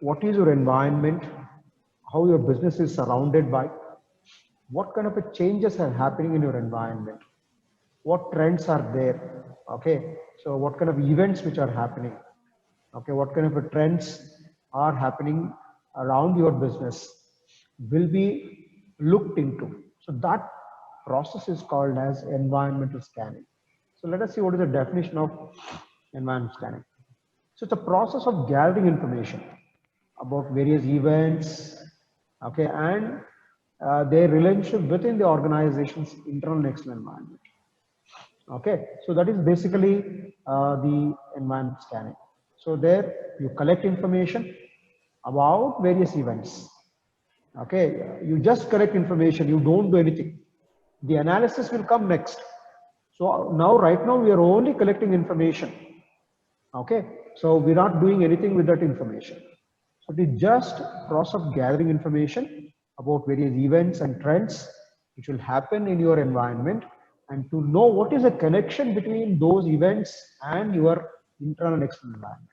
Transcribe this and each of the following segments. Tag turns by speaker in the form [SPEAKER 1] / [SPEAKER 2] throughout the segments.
[SPEAKER 1] what is your environment, how your business is surrounded by, what kind of a changes are happening in your environment, what trends are there. Okay, so what kind of events which are happening, okay, what kind of a trends are happening around your business will be looked into. So that process is called as environmental scanning. So let us see what is the definition of environmental scanning. So it's a process of gathering information about various events, okay, and their relationship within the organization's internal and external environment. Okay, so that is basically the environment scanning. So there you collect information about various events. Okay, you just collect information, you don't do anything. The analysis will come next. So now, right now, we are only collecting information. Okay, so we're not doing anything with that information. So it is just process of gathering information about various events and trends which will happen in your environment, and to know what is the connection between those events and your internal and external environment.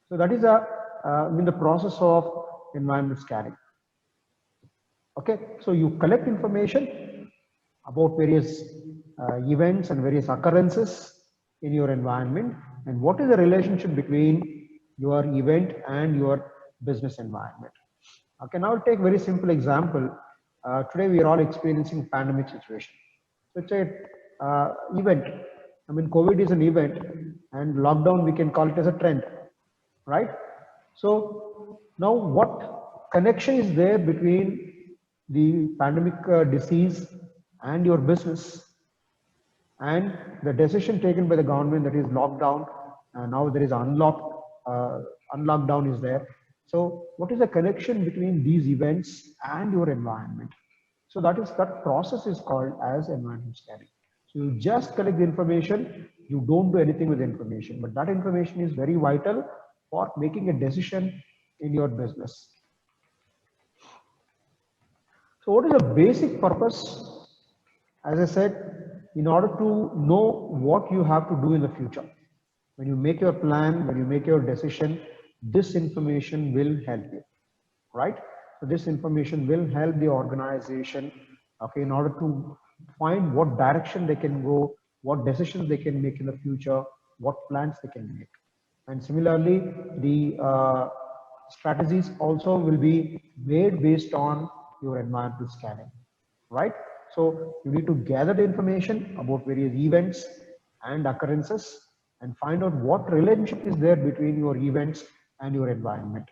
[SPEAKER 1] So that is the process of environment scanning. Okay, so you collect information about various events and various occurrences in your environment, and what is the relationship between your event and your business environment. Okay, now I'll take a very simple example. Today we are all experiencing pandemic situation. So it's a event. I mean, COVID is an event, and lockdown we can call it as a trend, right? So now what connection is there between the pandemic disease and your business, and the decision taken by the government, that is lockdown, and now there is unlockdown is there. So what is the connection between these events and your environment? So that process is called as environment scanning. So you just collect the information, you don't do anything with the information, but that information is very vital for making a decision in your business. So what is the basic purpose? As I said, in order to know what you have to do in the future, when you make your plan, when you make your decision, this information will help you, right? So this information will help the organization, okay, in order to find what direction they can go, what decisions they can make in the future, what plans they can make. And similarly, the strategies also will be made based on your environmental scanning, right? So you need to gather the information about various events and occurrences and find out what relationship is there between your events and your environment.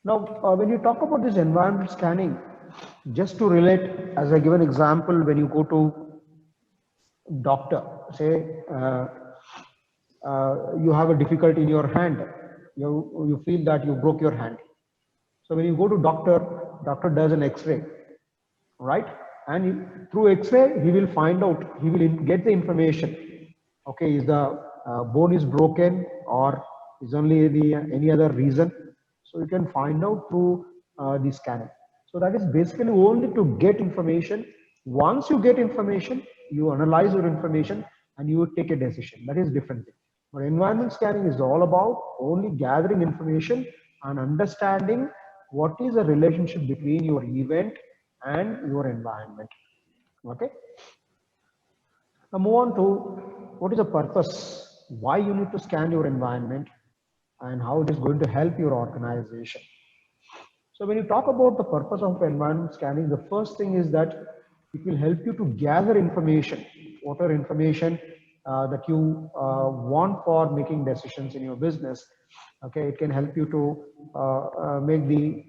[SPEAKER 1] Now, when you talk about this environmental scanning, just to relate, as I give an example, when you go to doctor, say you have a difficulty in your hand, you feel that you broke your hand. So when you go to doctor does an X-ray, right? And through X-ray, he will find out, he will get the information. Okay, is the bone is broken or is only any other reason? So you can find out through the scanning. So that is basically only to get information. Once you get information, you analyze your information and you take a decision. That is different thing. But environment scanning is all about only gathering information and understanding what is the relationship between your event and your environment. Okay. Now move on to what is the purpose, why you need to scan your environment, and how it is going to help your organization. So when you talk about the purpose of environment scanning, the first thing is that it will help you to gather information, whatever information that you want for making decisions in your business. Okay, it can help you to make the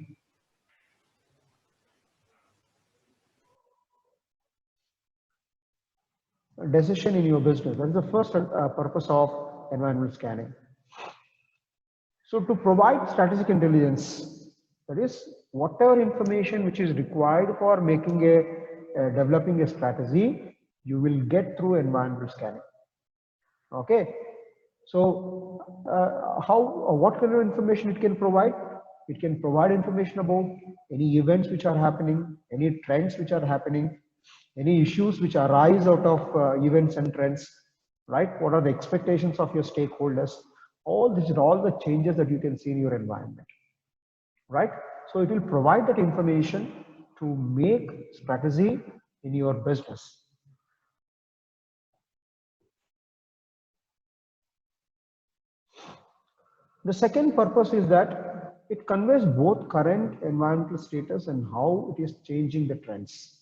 [SPEAKER 1] decision in your business. That is the first purpose of environmental scanning. So to provide strategic intelligence, that is whatever information which is required for making developing a strategy, you will get through environmental scanning. Okay. So what kind of information it can provide? It can provide information about any events which are happening, any trends which are happening. any issues which arise out of events and trends, right? What are the expectations of your stakeholders? All these are all the changes that you can see in your environment, right? So it will provide that information to make strategy in your business. The second purpose is that it conveys both current environmental status and how it is changing the trends.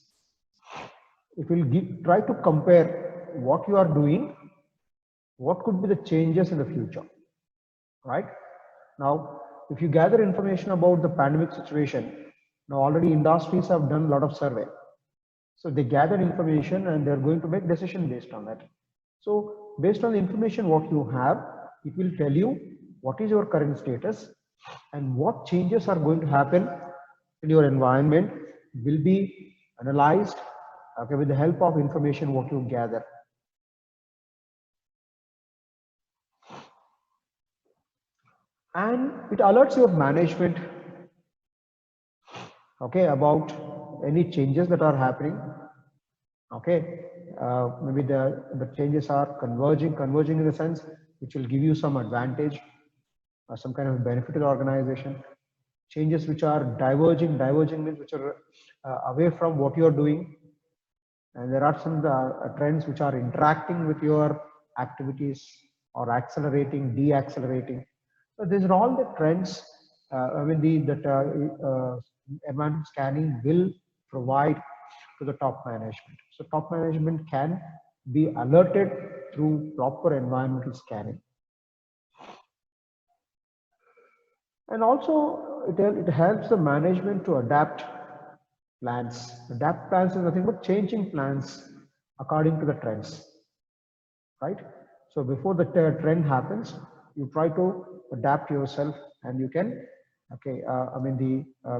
[SPEAKER 1] It will try to compare what you are doing, what could be the changes in the future, right? Now, if you gather information about the pandemic situation, now already industries have done a lot of survey. So they gather information and they're going to make decision based on that. So based on the information what you have, it will tell you what is your current status and what changes are going to happen in your environment will be analyzed, okay, with the help of information what you gather. And it alerts your management, okay, about any changes that are happening. Okay, maybe the changes are converging in the sense which will give you some advantage or some kind of benefit to the organization. Changes which are diverging means which are away from what you are doing, and there are some trends which are interacting with your activities or accelerating, deaccelerating. So these are all the trends. I mean, environment scanning will provide to the top management. So top management can be alerted through proper environmental scanning. And also it helps the management to adapt plans. Adapt plans is nothing but changing plans according to the trends, right? So before the trend happens, you try to adapt yourself and you can, okay,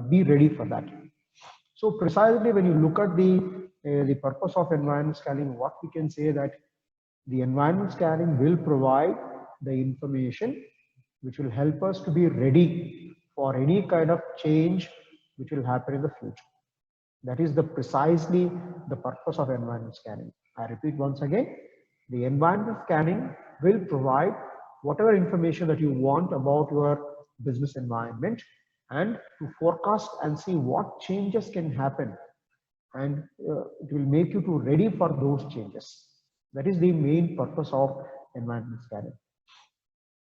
[SPEAKER 1] be ready for that. So precisely when you look at the purpose of environment scanning, what we can say that the environment scanning will provide the information which will help us to be ready for any kind of change which will happen in the future. That is precisely the purpose of environment scanning. I repeat once again, the environment scanning will provide whatever information that you want about your business environment and to forecast and see what changes can happen, and it will make you to ready for those changes. That is the main purpose of environment scanning.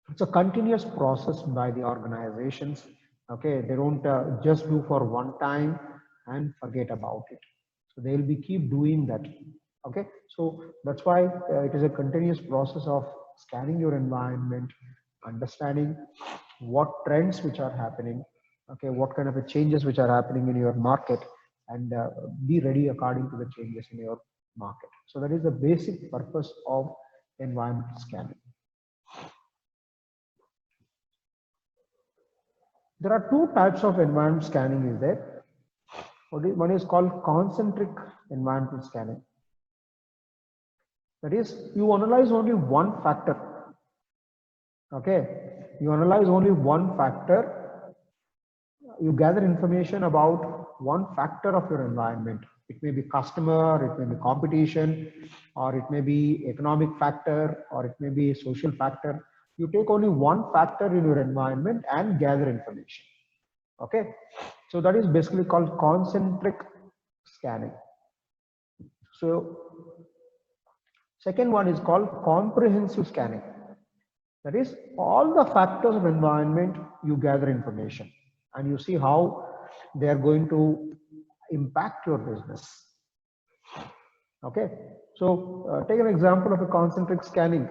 [SPEAKER 1] It's a continuous process by the organizations. Okay, they don't just do for one time and forget about it. So they will be keep doing that. Okay, so that's why it is a continuous process of scanning your environment, understanding what trends which are happening, okay, what kind of changes which are happening in your market, and be ready according to the changes in your market. So that is the basic purpose of environmental scanning. There are two types of environment scanning is there. One is called concentric environmental scanning. That is, you analyze only one factor. Okay, you analyze only one factor. You gather information about one factor of your environment. It may be customer, it may be competition, or it may be economic factor, or it may be a social factor. You take only one factor in your environment and gather information. Okay, so that is basically called concentric scanning. So second one is called comprehensive scanning. That is, all the factors of environment you gather information and you see how they are going to impact your business. Okay, so take an example of a concentric scanning.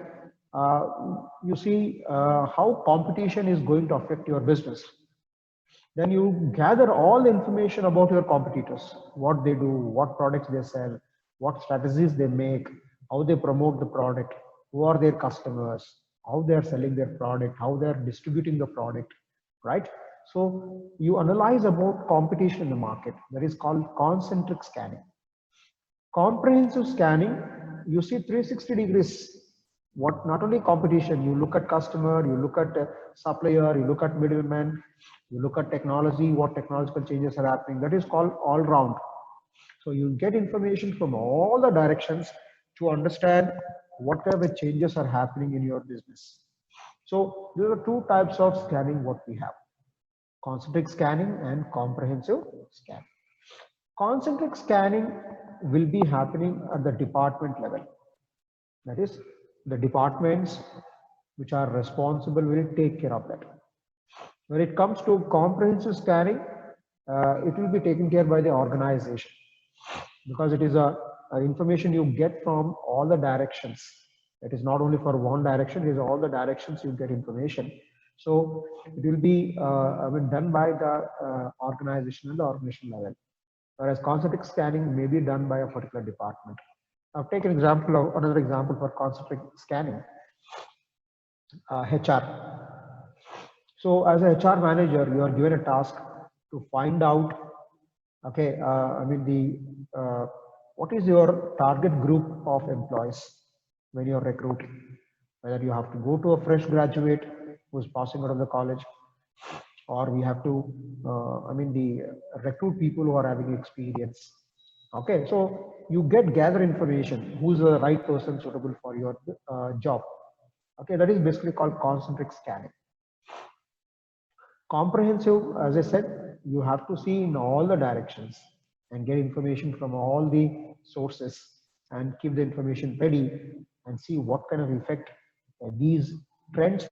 [SPEAKER 1] You see how competition is going to affect your business. Then you gather all the information about your competitors, what they do, what products they sell, what strategies they make, how they promote the product, who are their customers, how they are selling their product, how they are distributing the product, right? So you analyze about competition in the market. That is called concentric scanning. Comprehensive scanning, you see 360 degrees. What not only competition, you look at customer, you look at supplier, you look at middleman, you look at technology, what technological changes are happening. That is called all round. So you get information from all the directions to understand what kind of changes are happening in your business. So there are two types of scanning what we have: concentric scanning and comprehensive scanning. Concentric scanning will be happening at the department level. That is, the departments which are responsible will take care of that. When it comes to comprehensive scanning, it will be taken care by the organization, because it is a information you get from all the directions. It is not only for one direction; it is all the directions you get information. So it will be done by the organization and the organization level, whereas concentric scanning may be done by a particular department. I'll take an example of another example for concentric scanning. HR. So as a HR manager, you are given a task to find out, okay, what is your target group of employees when you're recruiting? Whether you have to go to a fresh graduate who's passing out of the college, or we have to, recruit people who are having experience. Okay, so you gather information who's the right person suitable for your job. Okay, that is basically called concentric scanning. Comprehensive, as I said, you have to see in all the directions and get information from all the sources and keep the information ready and see what kind of effect these trends